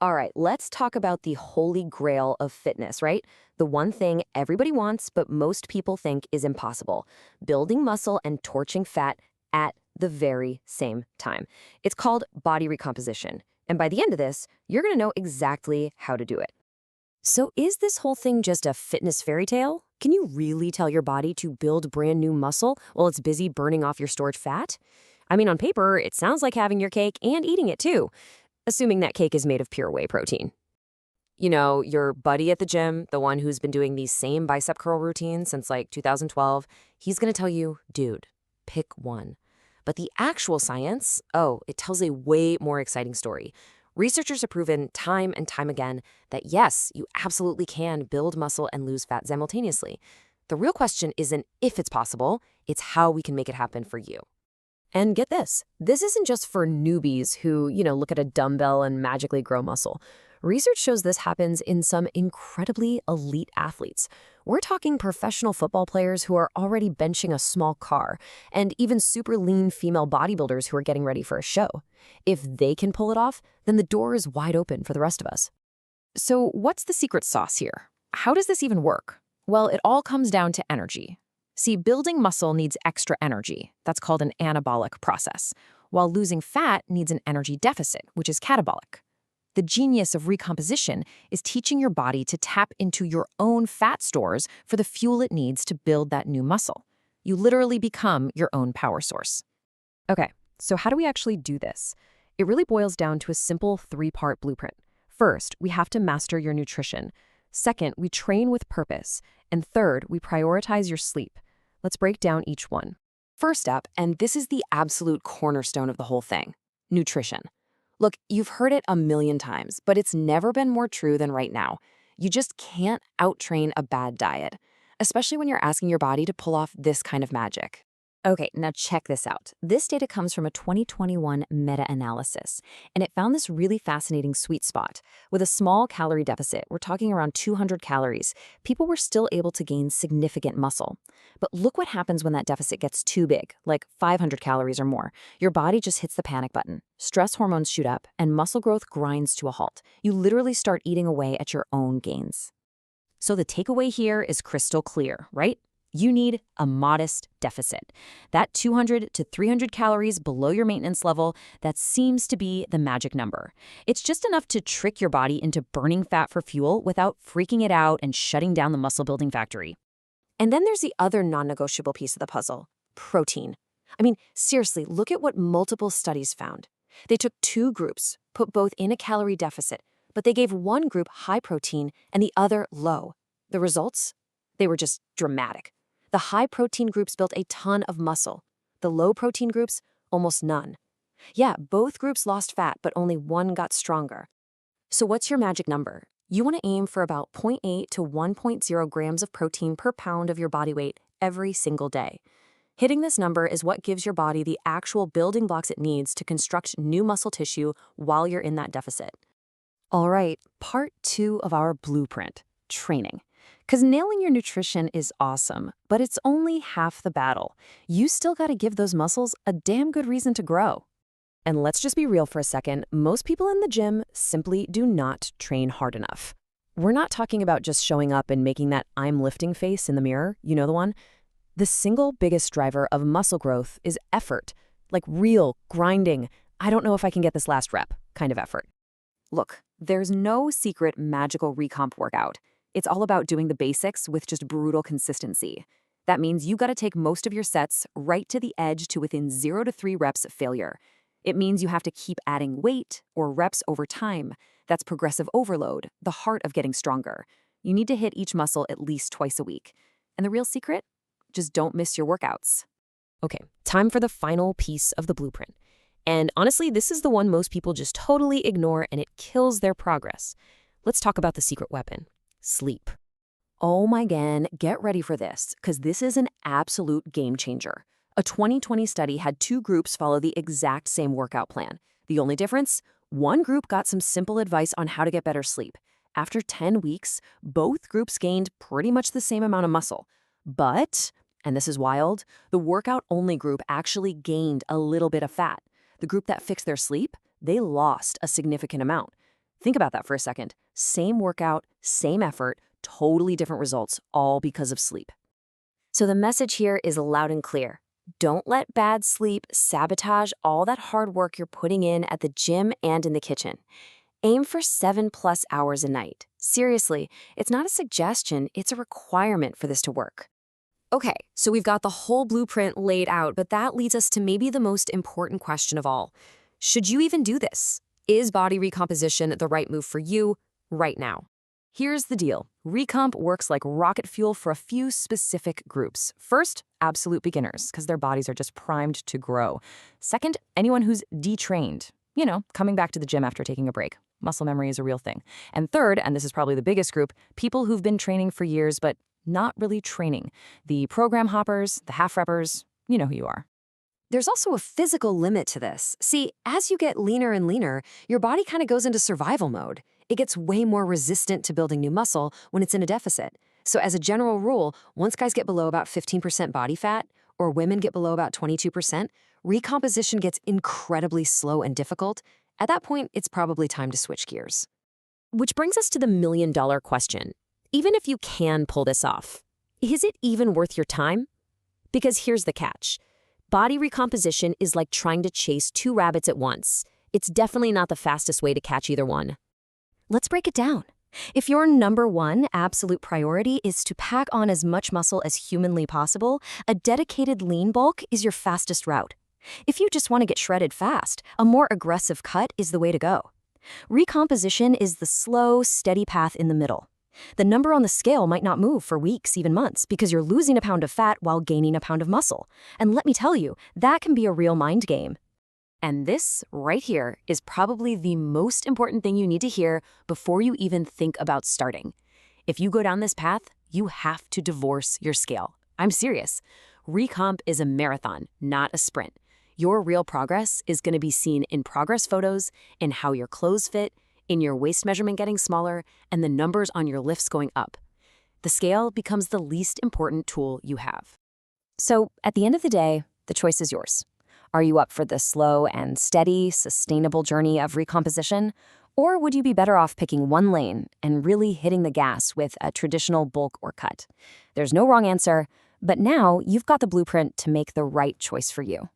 All right, let's talk about the holy grail of fitness, right? The one thing everybody wants, but most people think is impossible: building muscle and torching fat at the very same time. It's called body recomposition. And by the end of this, you're going to know exactly how to do it. So, is this whole thing just a fitness fairy tale? Can you really tell your body to build brand new muscle while it's busy burning off your stored fat? I mean, on paper, it sounds like having your cake and eating it too, assuming that cake is made of pure whey protein. You know, your buddy at the gym, the one who's been doing these same bicep curl routines since like 2012, he's going to tell you, dude, pick one. But the actual science, oh, it tells a way more exciting story. Researchers have proven time and time again that yes, you absolutely can build muscle and lose fat simultaneously. The real question isn't if it's possible, it's how we can make it happen for you. And get this isn't just for newbies who, look at a dumbbell and magically grow muscle. Research shows this happens in some incredibly elite athletes. We're talking professional football players who are already benching a small car, and even super lean female bodybuilders who are getting ready for a show. If they can pull it off, then the door is wide open for the rest of us. So what's the secret sauce here? How does this even work? Well, it all comes down to energy. See, building muscle needs extra energy. That's called an anabolic process, while losing fat needs an energy deficit, which is catabolic. The genius of recomposition is teaching your body to tap into your own fat stores for the fuel it needs to build that new muscle. You literally become your own power source. Okay, so how do we actually do this? It really boils down to a simple three-part blueprint. First, we have to master your nutrition. Second, we train with purpose. And third, we prioritize your sleep. Let's break down each one. First up, and this is the absolute cornerstone of the whole thing, nutrition. Look, you've heard it a million times, but it's never been more true than right now. You just can't out-train a bad diet, especially when you're asking your body to pull off this kind of magic. Okay, now check this out. This data comes from a 2021 meta-analysis, and it found this really fascinating sweet spot. With a small calorie deficit, we're talking around 200 calories, people were still able to gain significant muscle. But look what happens when that deficit gets too big, like 500 calories or more. Your body just hits the panic button. Stress hormones shoot up, and muscle growth grinds to a halt. You literally start eating away at your own gains. So the takeaway here is crystal clear, right? You need a modest deficit. That 200 to 300 calories below your maintenance level, that seems to be the magic number. It's just enough to trick your body into burning fat for fuel without freaking it out and shutting down the muscle-building factory. And then there's the other non-negotiable piece of the puzzle, protein. I mean, seriously, look at what multiple studies found. They took two groups, put both in a calorie deficit, but they gave one group high protein and the other low. The results? They were just dramatic. The high-protein groups built a ton of muscle. The low-protein groups, almost none. Yeah, both groups lost fat, but only one got stronger. So what's your magic number? You want to aim for about 0.8 to 1.0 grams of protein per pound of your body weight every single day. Hitting this number is what gives your body the actual building blocks it needs to construct new muscle tissue while you're in that deficit. All right, part 2 of our blueprint, training. Because nailing your nutrition is awesome, but it's only half the battle. You still got to give those muscles a damn good reason to grow. And let's just be real for a second. Most people in the gym simply do not train hard enough. We're not talking about just showing up and making that I'm lifting face in the mirror, you know the one? The single biggest driver of muscle growth is effort, like real, grinding, I don't know if I can get this last rep kind of effort. Look, there's no secret magical recomp workout. It's all about doing the basics with just brutal consistency. That means you got to take most of your sets right to the edge to within 0 to 3 reps of failure. It means you have to keep adding weight or reps over time. That's progressive overload, the heart of getting stronger. You need to hit each muscle at least twice a week. And the real secret? Just don't miss your workouts. Okay, time for the final piece of the blueprint. And honestly, this is the one most people just totally ignore, and it kills their progress. Let's talk about the secret weapon. Sleep. Oh my god, get ready for this, because this is an absolute game changer. A 2020 study had 2 groups follow the exact same workout plan. The only difference? One group got some simple advice on how to get better sleep. After 10 weeks, both groups gained pretty much the same amount of muscle. But, and this is wild, the workout-only group actually gained a little bit of fat. The group that fixed their sleep, they lost a significant amount. Think about that for a second. Same workout, same effort, totally different results, all because of sleep. So the message here is loud and clear. Don't let bad sleep sabotage all that hard work you're putting in at the gym and in the kitchen. Aim for 7+ hours a night. Seriously, it's not a suggestion, it's a requirement for this to work. Okay, so we've got the whole blueprint laid out, but that leads us to maybe the most important question of all. Should you even do this? Is body recomposition the right move for you right now? Here's the deal. Recomp works like rocket fuel for a few specific groups. First, absolute beginners, because their bodies are just primed to grow. Second, anyone who's detrained, coming back to the gym after taking a break. Muscle memory is a real thing. And third, and this is probably the biggest group, people who've been training for years but not really training. The program hoppers, the half-reppers, you know who you are. There's also a physical limit to this. See, as you get leaner and leaner, your body kind of goes into survival mode. It gets way more resistant to building new muscle when it's in a deficit. So as a general rule, once guys get below about 15% body fat, or women get below about 22%, recomposition gets incredibly slow and difficult. At that point, it's probably time to switch gears. Which brings us to the million-dollar question. Even if you can pull this off, is it even worth your time? Because here's the catch. Body recomposition is like trying to chase 2 rabbits at once. It's definitely not the fastest way to catch either one. Let's break it down. If your number one absolute priority is to pack on as much muscle as humanly possible, a dedicated lean bulk is your fastest route. If you just want to get shredded fast, a more aggressive cut is the way to go. Recomposition is the slow, steady path in the middle. The number on the scale might not move for weeks, even months, because you're losing a pound of fat while gaining a pound of muscle. And let me tell you, that can be a real mind game. And this right here is probably the most important thing you need to hear before you even think about starting. If you go down this path, you have to divorce your scale. I'm serious. Recomp is a marathon, not a sprint. Your real progress is going to be seen in progress photos, in how your clothes fit, in your waist measurement getting smaller, and the numbers on your lifts going up. The scale becomes the least important tool you have. So at the end of the day, the choice is yours. Are you up for the slow and steady, sustainable journey of recomposition? Or would you be better off picking one lane and really hitting the gas with a traditional bulk or cut? There's no wrong answer, but now you've got the blueprint to make the right choice for you.